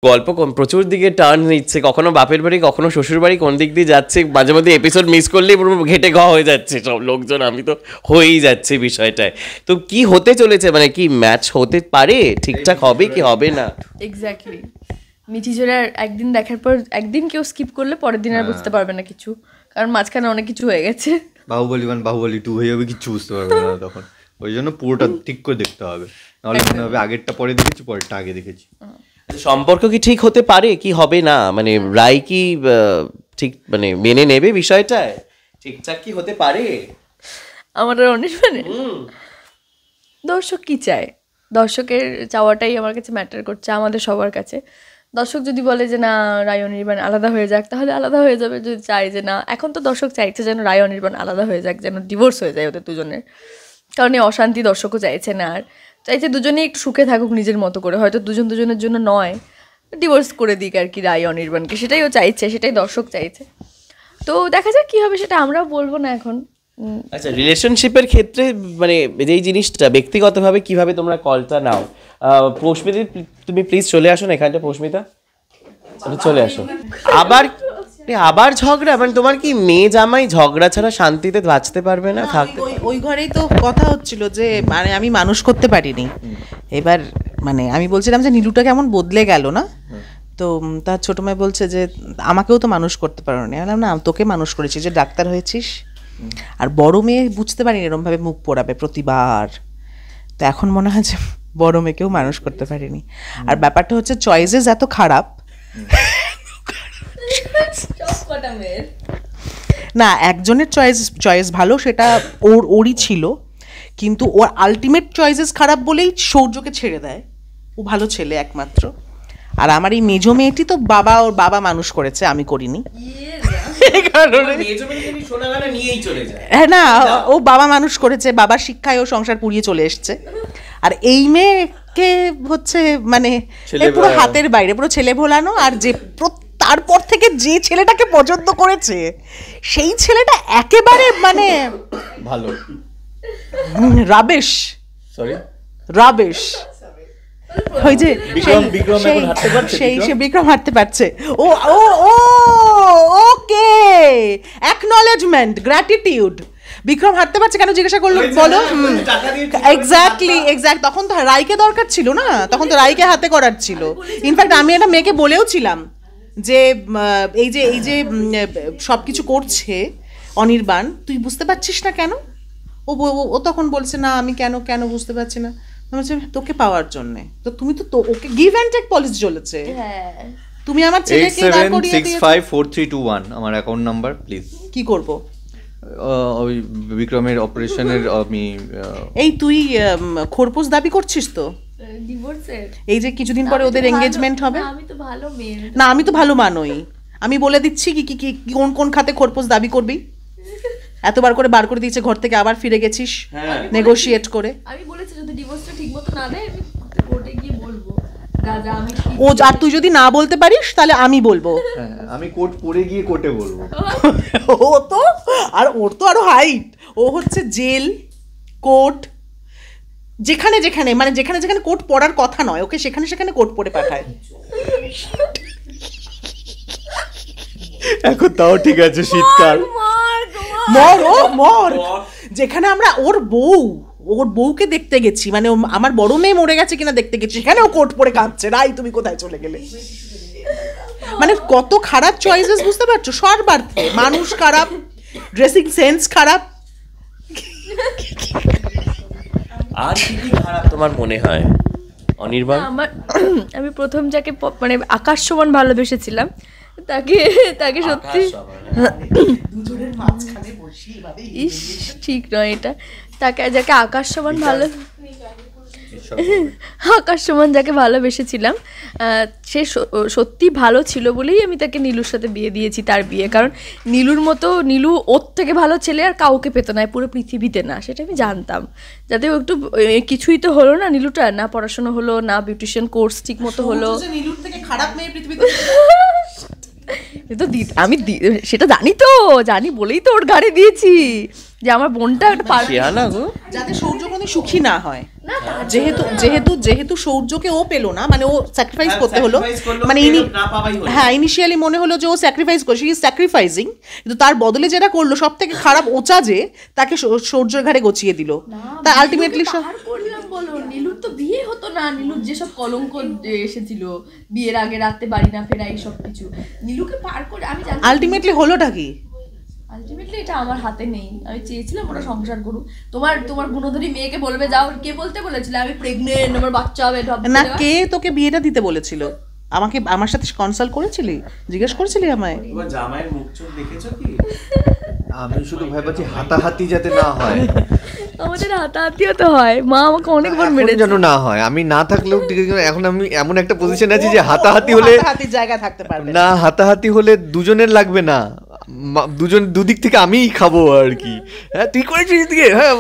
গল্প প্রচুর দিকে টার্ন নিচ্ছে, কখনো বাপের বাড়ি কখনো শ্বশুর বাড়ি, কোন দিক দিয়ে যাচ্ছে, মাঝে মধ্যে এপিসোড মিস করলেই পুরো ঘেটে ঘ হয়ে যাচ্ছে সব লোকজন, আমি তো হয়েই যাচ্ছে বিষয়টায়। তো কি হতে চলেছে, মানে কি ম্যাচ হতে পারে, ঠিকঠাক হবে কি হবে না? এক্স্যাক্টলি, মিঠি জোড়ার একদিন দেখার পর একদিন কেউ স্কিপ করলে পরের দিন আর বুঝতে পারবে না কিছু, কারণ মাঝখানে অনেক কিছু হয়ে গেছে। বাহুবলী 1 বাহুবলী 2 হয়ে যাবে, কিচ্ছু বুঝতে পারবে না তখন। ওই জন্য পুরোটা ঠিক করে দেখতে হবে, নাহলে মনে হবে আগেরটা পরে দেখেছি পরেরটা আগে দেখেছি। সম্পর্ক কি ঠিক হতে পারে কি হবে না, মানে রায় কি ঠিক মানে মেনে নেবে বিষয়টায়, ঠিকঠাক কি হতে পারে? আমার অনির্বাণে দর্শক কি চায়, দর্শকের চাওয়াটাই আমার কাছে ম্যাটার করছে, আমাদের সবার কাছে। দর্শক যদি বলে যে না রায় অনির্বাণ আলাদা হয়ে যাক, তাহলে আলাদা হয়ে যাবে। যদি চায় যে না, এখন তো দর্শক চাইছে যেন রায় অনির্বাণ আলাদা হয়ে যাক, যেন ডিভোর্স হয়ে যায় ওদের দুজনের, কারণ এই অশান্তি দর্শকও চাইছে না, আর চাইছে দুজনেই একটু সুখে থাকুক নিজের মতো করে, হয়তো দুজন দুজনের জন্য নয়, ডিভোর্স করে দিক আর কি রায় অনির্বাণকে, সেটাই ও চাইছে, সেটাই দর্শক চাইছে। তো দেখা যাক কী হবে, সেটা আমরাও বলবো না এখন। আচ্ছা, রিলেশনশিপের ক্ষেত্রে মানে এই জিনিসটা ব্যক্তিগতভাবে কিভাবে তোমরা কলটা নাও? পৌষ্মিতা তুমি প্লিজ চলে আসো না এখানটা, পৌষ্মিতা চলে আসো। আবার ঝগড়া, মানে তোমার কি মেয়ে জামাই ঝগড়া ছাড়া শান্তিতে বাঁচতে পারবে না, থাকতে? ওই ঘরেই তো কথা হচ্ছিল যে মানে আমি মানুষ করতে পারিনি, এবার মানে আমি বলছিলাম যে নীলুটা কেমন বদলে গেল না, তো তার ছোট মেয়ে বলছে যে আমাকেও তো মানুষ করতে পারো না। বললাম না, তোকে মানুষ করেছি, যে ডাক্তার হয়েছিস। আর বড় মেয়ে বুঝতে পারিনি এরমভাবে মুখ পোড়াবে প্রতিবার, তো এখন মনে হয় যে বড় মেয়েকেও মানুষ করতে পারিনি। আর ব্যাপারটা হচ্ছে চয়েসেস এত খারাপ না, একজনের চয়েস ভালো, সেটা ওরই ছিল, কিন্তু ওর আলটিমেট চয়েসেস খারাপ বলেই সৌর্যকে ছেড়ে দেয়। ও ভালো ছেলে একমাত্র। আর আমার এই মেজো মেয়েটি তো ওর বাবা মানুষ করেছে, আমি করিনি। হ্যাঁ না, ও বাবা মানুষ করেছে, বাবার শিক্ষায় ও সংসার পুড়িয়ে চলে এসছে। আর এই মেয়েকে হচ্ছে মানে পুরো হাতের বাইরে, পুরো ছেলে ভোলানো। আর যে তারপর থেকে যে ছেলেটাকে পছন্দ করেছে, সেই ছেলেটা একেবারে মানে ভালো রাবেশ, সরি রাবেশ। ওই যে বিক্রম হাঁটতে পারছে, ও ও ও ওকে, অ্যাকনলেজমেন্ট, গ্র্যাটিটিউড। বিক্রম হাঁটতে পারছে কেন জিজ্ঞাসা করলো, বলো। এক্স্যাক্টলি, তখন তো রায়কে দরকার ছিল না, তখন তো রায়কে হাতে করার ছিল। ইনফ্যাক্ট আমি একটা মেয়েকে বলেও ছিলাম যে এই যে সব কিছু করছে অনির্বাণ, তুই বুঝতে পারছিস না কেন? ও তখন বলছে না আমি কেন বুঝতে পারছি না। বলছে তোকে পাওয়ার জন্যে, তো তুমি তো ওকে গিভ অ্যান্ড টেক পলিসি চলেছে। তুমি আমার ছেলেকে 87654321 আমার অ্যাকাউন্ট নাম্বার, প্লিজ। কি করব? ওই বিক্রমের অপারেশনের আমি এই তুই খোরপোশ দাবি করছিস তো ডিভোর্সের, এই যে কিছুদিন পরে ওদের এঙ্গেজমেন্ট হবে। আমি তো ভালো মেয়ে না, আমি তো ভালো মানই, আমি বলে দিচ্ছি কি কি কোন খাতে খোরপোশ দাবি করবি। এতবার করে বার করে দিয়েছে ঘর থেকে, আবার ফিরে গেছিস নেগোশিয়েট করে। আমি বলেছি যদি ডিভোর্সটা ঠিকমতো না দেয় আমি কোর্টে গিয়ে বলবো। আর তুই যদি না বলতে পারিস তাহলে আমি বলবো। আমি কোর্ট পড়ে গিয়ে কোর্টে বলবো। ও তো আর ওর তো আরো হাইট, ও হচ্ছে জেল কোর্ট, যেখানে কোর্ট পড়ার কথা নয়, ওকে সেখানে কোর্ট পড়ে পাঠায়। এখন তাও ঠিক আছে, শীতকাল মর যেখানে আমরা ওর বউকে দেখতে গেছি, মানে আমার বড় মেয়ে মরে গেছে কিনা দেখতে গেছি, সেখানে ও কোট পরে কাঁদছে, রাই তুমি কোথায় চলে গেলে। মানে কত খারাপ চয়েসেস, বুঝতে পারছো? সর্বার্থে মানুষ খারাপ, ড্রেসিং সেন্স খারাপ। আর কি খারাপ তোমার মনে হয় অনির্বাণ? আমি প্রথম যাকে মানে আকাশ সমান ভালোবেসেছিলাম, তাকে সত্যি ঠিক নয় এটা, যাকে আকাশ সমান যাকে ভালোবেসেছিলাম, সে সত্যি ভালো ছিল বলেই আমি তাকে নীলুর সাথে বিয়ে দিয়েছি, তার বিয়ে। কারণ নীলু ওর থেকে ভালো ছেলে আর কাউকে পেত না পুরো পৃথিবীতে, না সেটা আমি জানতাম। যাতে একটু কিছুই তো হলো না নীলুটা, না পড়াশোনা হলো, না বিউটিশিয়ান কোর্স ঠিক মতো হলো। নীলুর থেকে খারাপ মেয়ে পৃথিবীতে তো আমি সেটা জানি বলেই তো ওর ঘাড়ে দিয়েছি যে আমার বোনটা একটা যাতে সৌর্য কোনো সুখী না হয়। যেহেতু যেহেতু যেহেতু সৌর্যকে ও পেলো না, মানে ও স্যাক্রিফাইস করতে হলো, মানে হ্যাঁ ইনিশিয়ালি মনে হলো যে ও স্যাক্রিফাইস করছে, হি ইজ স্যাক্রিফাইসিং, কিন্তু তার বদলে যেটা করলো সব থেকে খারাপ ওচা যে তাকে সৌর্যের ঘাড়ে গচিয়ে দিল, তা আলটিমেটলি সব করলাম বলো। নীলুর তো বিয়ে হতো না, নীলুর যেসব কলঙ্ক এসেছিল বিয়ের আগে রাতে বাড়ি না ফেরা এই সব কিছু, নীলুকে পার করে আমি জানি আলটিমেটলি হলোটা কি? আলটিমেটলি এটা আমার হাতে নেই। আমি চেয়েছিলাম ওরা সংসার করুক। তোমার গুণধরী মেয়েকে বলবে যাও, কে বলতে বলেছিল আমি প্রেগনেন্ট, আমার বাচ্চা হবে? না, কে তোকে বিয়েটা দিতে বলেছিল? আমাকে আমার সাথে কনসাল্ট করেছিলি, জিজ্ঞেস করেছিলি আমায়? তোমার জামাইয়ের মুখ চোখ দেখেছো কি? আমি শুধু ভয় পাচ্ছি হাতাহাতি যাতে না হয়। আমাদের হাতাহাতিও তো হয়, মা আমাকে অনেকবার মেরেছে। যেন না হয়, আমি না থাকলেও ঠিক আছে, এখন আমি এমন একটা পজিশন আছি যে হাতাহাতি হলে হাতির জায়গায় থাকতে পারবে না, হাতাহাতি হলে দুজনের লাগবে না, দুজন দুদিক থেকে আমিই খাবো আর কি। হ্যাঁ তুই করেছিস দিকে, হ্যাঁ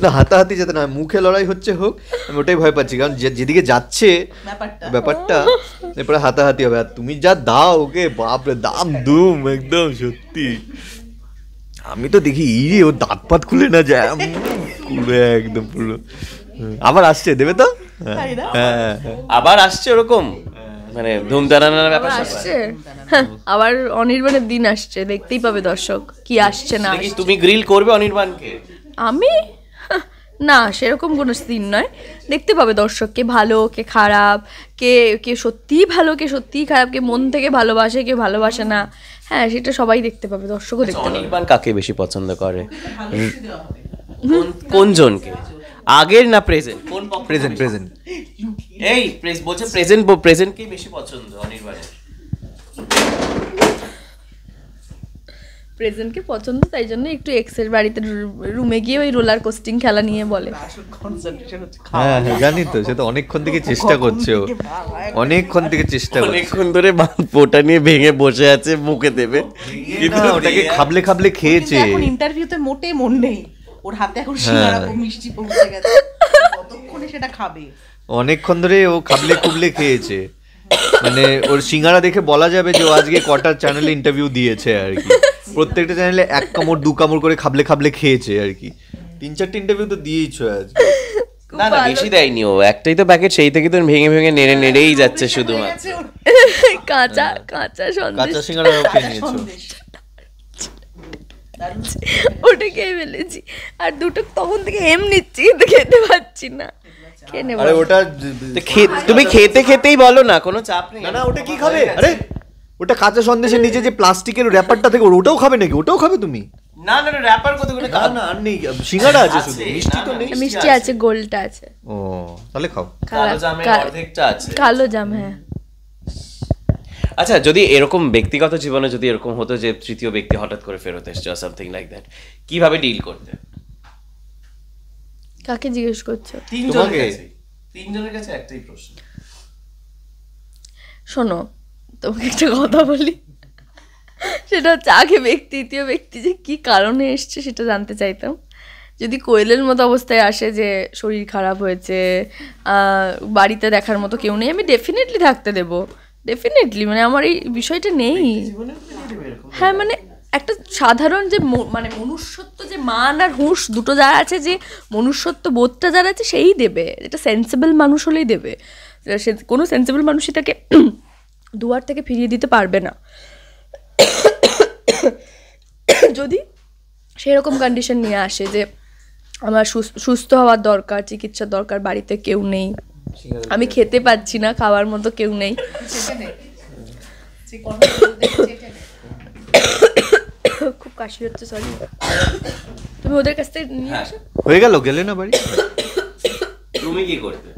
না হাতাহাতি যাতে না, মুখে লড়াই হচ্ছে হোক, আমি ওটাই ভয় পাচ্ছি, কারণ যেদিকে যাচ্ছে ব্যাপারটা এরপরে হাতাহাতি হবে। আর তুমি যা দাও ওকে, বাপরে দাম দুম একদম সত্যি। আমি তো দেখি ইরে ও দাঁত পাত খুলে না যায়, খুলে একদম পুরো। আবার আসছে, দেবে তো? হ্যাঁ আবার আসছে ওরকম, মানে ধুমধারানার ব্যাপার আসছে। হ্যাঁ, আবার অনির্বাণের দিন আসছে, দেখতেই পাবে দর্শক কি আসছে না আসছে। তুমি গ্রিল করবে অনির্বাণকে? আমি না, সেরকম কোনো সিন নয়, দেখতে পাবে দর্শক কে ভালো কে খারাপ, কে কে সত্যিই ভালো কে সত্যিই খারাপ, কে মন থেকে ভালোবাসে কে ভালোবাসে না। হ্যাঁ সেটা সবাই দেখতে পাবে, দর্শকও দেখতে পাবে। অনির্বাণ কাকে বেশি পছন্দ করে? কোন জনকে? আগের না প্রেজেন্ট? কোন প্রেজেন্ট প্রেজেন্ট এই বলছে প্রেজেন্ট কি বেশি পছন্দ অনির্বাণের? প্রেজেন্টকে পছন্দ, তাই জন্য একটু এক্সের বাড়িতে রুমে গিয়ে ওই রোলার কোস্টিং খেলা নিয়ে বলে। হ্যাঁ হ্যাঁ জানি তো, সে তো অনেকক্ষণ থেকে চেষ্টা করছে, ও অনেকক্ষণ থেকে চেষ্টা করছে, অনেকক্ষণ ধরে পোটা নিয়ে ভেঙে বসে আছে, মুখে দেবে, কিন্তু ওটাকে খাবলে খাবলে খেয়েছে। এখন ইন্টারভিউতে মোটে মন নেই ওর হাতে, এখন সিঙ্গারা মিষ্টি পৌঁছে গেছে, কতক্ষণে সেটা খাবে? অনেকক্ষণ ধরে ও খাবলে খুবলে খেয়েছে, মানে ওর সিঙ্গারা দেখে বলা যাবে যে ও আজকে কটা চ্যানেলে ইন্টারভিউ দিয়েছে আর কি, প্রত্যেকটা চ্যানেলে 1 কামড় 2 কামড় করে খাবলে খাবলে খেয়েছে আর কি। 3-4টা ইন্টারভিউ তো দিয়েইছো আজকে। না না বেশি দেয়নি ও, একটাই তো প্যাকেট, সেই থেকে তো ভেঙে ভেঙে নেড়েই যাচ্ছে শুধুমাত্র। কাঁচা কাঁচা সন্দেশ, কাঁচা সিঙ্গারা খেয়ে নিয়েছো? ওটা খেয়ে ফেলেছি, আর দুটো তখন থেকে নিচ্ছি কিন্তু খেতে পারছি না। খেয়ে নেবো। আরে ওটা তুমি খেতে খেতেই বলো না, কোনো চাপ নেই। না না ওটা কি খাবে? আরে ওটা কাঁচা সন্দেশের নিচে যে প্লাস্টিকের র্যাপারটা থেকে ওটাও খাবে নাকি? ওটাও খাবে তুমি? না না র‍্যাপার কত করে? না আর নেই, সিঙ্গারা আছে শুধু, মিষ্টি তো নেই। মিষ্টি আছে, গোলটা আছে। ও তাহলে খাও। কালো জামের অর্ধেকটা আছে। কালো জাম, হ্যাঁ। আচ্ছা, যদি এরকম ব্যক্তিগত জীবনে যদি এরকম হতো যে তৃতীয় ব্যক্তি হঠাৎ করে ফেরত এসছে or something like that, কিভাবে ডিল করতে? কাকে জিজ্ঞেস করছো? তিনজনের কাছে একটাই প্রশ্ন। শোনো, তোমাকে একটা কথা বলি, সেটা হচ্ছে আগে তৃতীয় ব্যক্তি যে কি কারণে এসছে সেটা জানতে চাইতাম। যদি কোয়েলের মতো অবস্থায় আসে যে শরীর খারাপ হয়েছে, বাড়িতে দেখার মতো কেউ নেই, আমি ডেফিনেটলি থাকতে দেবো, ডেফিনেটলি, মানে আমার এই বিষয়টা নেই। হ্যাঁ মানে একটা সাধারণ যে মানে মনুষ্যত্ব, যে মান আর হুঁশ দুটো যার আছে, যে মনুষ্যত্ব বোধটা যার আছে সেই দেবে, এটা সেন্সিবল মানুষ হলেই দেবে। সে কোনো সেন্সিবল মানুষই তাকে দুয়ার থেকে ফিরিয়ে দিতে পারবে না। যদি সেরকম কন্ডিশন নিয়ে আসে যে আমার সুস্থ হওয়ার দরকার, চিকিৎসার দরকার, বাড়িতে কেউ নেই, আমি খেতে পাচ্ছি না, খাওয়ার মতো কেউ নেই, খুব কাশি হচ্ছে, সরি, তুমি ওদের কাছ থেকে নিয়ে আসো। হয়ে গেল, গেলে না বাড়ি? তুমি কি করতে?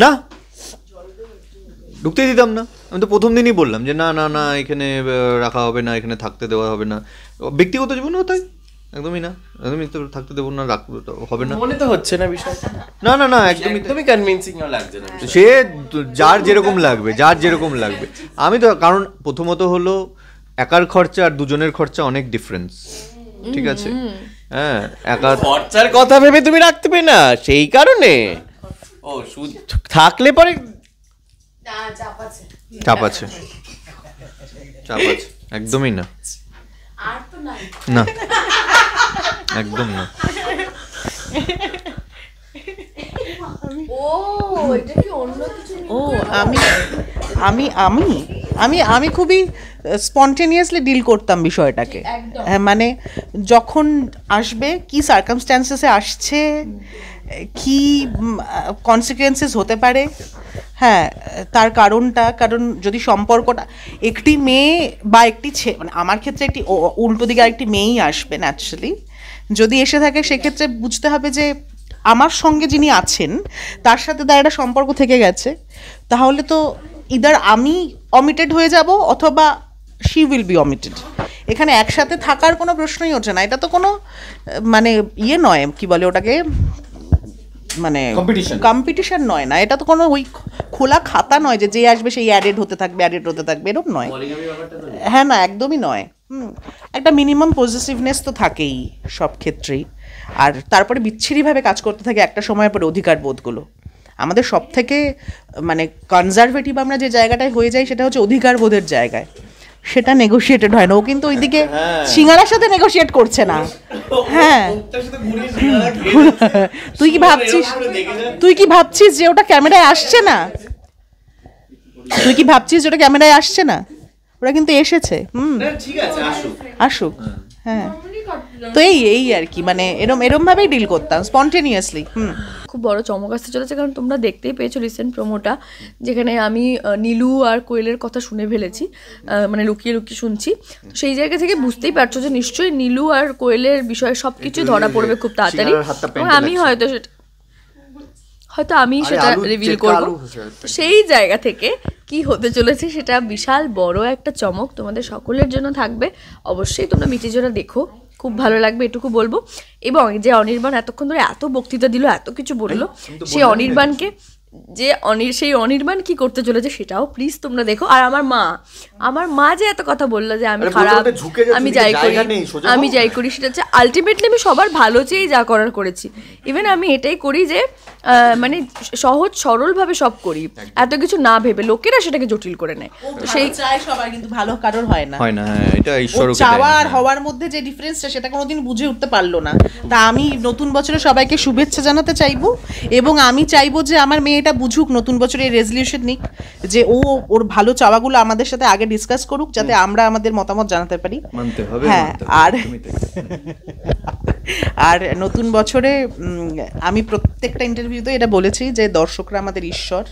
না ঢুকতে দিতাম না, আমি তো প্রথম দিনই বললাম যে না না না এখানে রাখা হবে না, এখানে থাকতে দেওয়া হবে না। ব্যক্তিগত জীবনেও তাই, একদমই না, একদমই তো থাকতে দেবো না, রাখবো তো হবে না, মনে তো হচ্ছে না বিষয়টা। না না না একদমই তুমি কনভিন্সিং লাগছে না। সে যার যেরকম লাগবে, যার যেরকম লাগবে। আমি তো কারণ প্রথমত হলো একার খরচা আর দুজনের খরচা অনেক ডিফারেন্স, ঠিক আছে? হ্যাঁ, একার খরচার কথা ভেবে তুমি রাখতে পারবে না, সেই কারণে ও থাকলে পরে চাপ আছে, চাপ আছে, একদমই না, না একদম না। ও এটা কি অন্য কিছু ও আমি আমি আমি আমি আমি খুবই স্পন্টেনিয়াসলি ডিল করতাম বিষয়টাকে। হ্যাঁ, মানে যখন আসবে, কি সার্কামস্ট্যান্সেসে আসছে, কি কনসিকুয়েন্সেস হতে পারে, হ্যাঁ তার কারণটা, কারণ যদি সম্পর্কটা একটি মেয়ে বা একটি মানে আমার ক্ষেত্রে একটি উল্টো দিকে আরেকটি মেয়েই আসবে ন্যাচারালি, যদি এসে থাকে সেক্ষেত্রে বুঝতে হবে যে আমার সঙ্গে যিনি আছেন তার সাথে তার একটা সম্পর্ক থেকে গেছে, তাহলে তো ইদার আমি অমিটেড হয়ে যাব অথবা শি উইল বি অমিটেড। এখানে একসাথে থাকার কোনো প্রশ্নই ওঠে না। এটা তো কোনো মানে ইয়ে নয়, কি বলে ওটাকে, মানে কম্পিটিশন নয় না, এটা তো কোনো ওই খোলা খাতা নয় যে আসবে সেই অ্যাডেড হতে থাকবে এরকম নয়। হ্যাঁ না, একদমই নয়। একটা মিনিমাম পজিটিভনেস তো থাকেই সব ক্ষেত্রেই, আর তারপরে বিচ্ছিরিভাবে কাজ করতে থাকে একটা সময়ের পরে অধিকার বোধগুলো। আমাদের সব থেকে মানে কনজারভেটিভ আমরা যে জায়গাটায় হয়ে যাই সেটা হচ্ছে অধিকার বোধের জায়গায়, সেটা নেগোশিয়েটেড হয় না। ও কিন্তু ওইদিকে সিঙ্গারার সাথে নেগোশিয়েট করছে না। হ্যাঁ, তুই কি ভাবছিস যে ওটা ক্যামেরায় আসছে না? ওরা কিন্তু এসেছে। আসুক। হ্যাঁ, তো এই আর কি, মানে এরম ভাবেই ডিল করতাম স্পন্টেনিয়াসলি। খুব বড় চমক আসতে চলেছে, কারণ তোমরা দেখতেই পেয়েছো রিসেন্ট প্রোমোটা, যেখানে আমি নীলু আর কোয়েলের কথা শুনে ফেলেছি, মানে লুকিয়ে লুকিয়ে শুনছি। তো সেই জায়গা থেকে বুঝতেই পারছো যে নিশ্চয়ই নীলু আর কোয়েলের বিষয়ে সব কিছুই ধরা পড়বে খুব তাড়াতাড়ি, এবং আমি হয়তো আমি সেটা রিভিল করবো। সেই জায়গা থেকে কি হতে চলেছে সেটা বিশাল বড় একটা চমক তোমাদের সকলের জন্য থাকবে। অবশ্যই তোমরা মিটিজোড়া দেখো, খুব ভালো লাগবে এটুকু বলবো। এবং যে অনির্বাণ এতক্ষণ ধরে এত বক্তৃতা দিল, এত কিছু বললো, সেই অনির্বাণকে সেই অনির্বাণ কি করতে চলেছে সেটাও প্লিজ তোমরা দেখো। আর আমার মা যে এত কথা বললো যে আমি খারাপ, আমি যাই করি সেটা হচ্ছে আলটিমেটলি আমি সবার ভালো চেয়েই যা করার করেছি। ইভেন আমি এটাই করি যে মানে সহজ সরলভাবে সব করি, এত কিছু না ভেবে। লোকেরা সেটাকে জটিল করে নেয়, তো সেই চায় সবার, কিন্তু ভালো কারোর হয় না। এটা ঈশ্বরকে চাওয়া আর হওয়ার মধ্যে যে ডিফারেন্সটা সেটা কোনোদিন বুঝে উঠতে পারলো না। তা আমি নতুন বছরে সবাইকে শুভেচ্ছা জানাতে চাইবো, এবং আমি চাইবো যে আমার মেয়েটা বুঝুক, নতুন বছরে রেজলিউশন নিক যে ওর ভালো চাওয়াগুলো আমাদের সাথে আগে ডিসকাস করুক, যাতে আমরা আমাদের মতামত জানাতে পারি। হ্যাঁ, আর নতুন বছরে আমি প্রত্যেকটা ইন্টারভিউতে এটা বলেছি যে দর্শকরা আমাদের ঈশ্বর।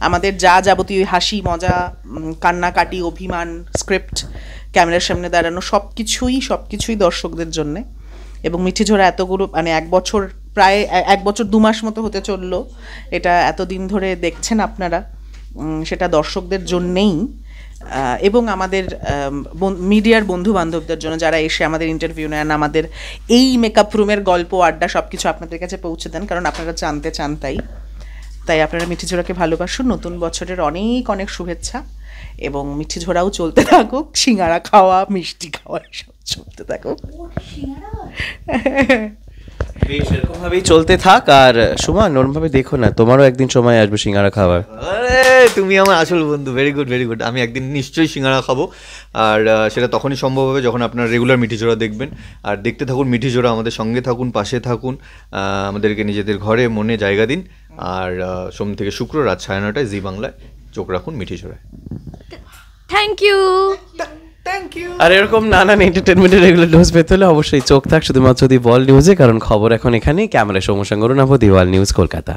আমাদের যা যাবতীয় হাসি মজা, কান্নাকাটি, অভিমান, স্ক্রিপ্ট, ক্যামেরার সামনে দাঁড়ানো, সব কিছুই দর্শকদের জন্যে। এবং মিঠিঝোড়া এতগুলো, মানে প্রায় এক বছর 2 মাস মতো হতে চললো, এটা এতদিন ধরে দেখছেন আপনারা, সেটা দর্শকদের জন্যেই, এবং আমাদের মিডিয়ার বন্ধু বান্ধবদের জন্য, যারা এসে আমাদের ইন্টারভিউ নেন, আমাদের এই মেকআপ রুমের গল্প আড্ডা সব কিছু আপনাদের কাছে পৌঁছে দেন, কারণ আপনারা জানতে চান। তাই আপনারা মিঠিঝোড়াকে ভালোবাসুন। নতুন বছরের অনেক অনেক শুভেচ্ছা, এবং মিঠিঝোড়াও চলতে থাকুক, সিঙ্গারা খাওয়া, মিষ্টি খাওয়া সব চলতে থাকুক, বেশ এরকম ভাবেই চলতে থাক। আর সুমা, নরমভাবে দেখো না, তোমারও একদিন সময় আসবে সিঙ্গারা খাওয়ার। তুমি আমার আসল বন্ধু। Very good. আমি একদিন নিশ্চয়ই সিঙ্গারা খাবো, আর সেটা তখনই সম্ভব হবে যখন আপনারা রেগুলার মিঠিঝোড়া দেখবেন। আর দেখতে থাকুন মিঠিঝোড়া, আমাদের সঙ্গে থাকুন, পাশে থাকুন, আমাদেরকে নিজেদের ঘরে মনে জায়গা দিন। আর সোম থেকে শুক্র রাত 9:30 জি বাংলায় চোখ রাখুন মিঠিঝোড়ায়। Thank you. আর এরকম নানান এন্টারটেনমেন্টের রেগুলার ডোজ পেতে হলে অবশ্যই চোখ থাক শুধুমাত্র দি ওয়ার্ল্ড নিউজে, কারণ খবর এখন এখানেই। ক্যামেরা সৌম্য সঙ্গ, দি ওয়ার্ল্ড নিউজ, কলকাতা।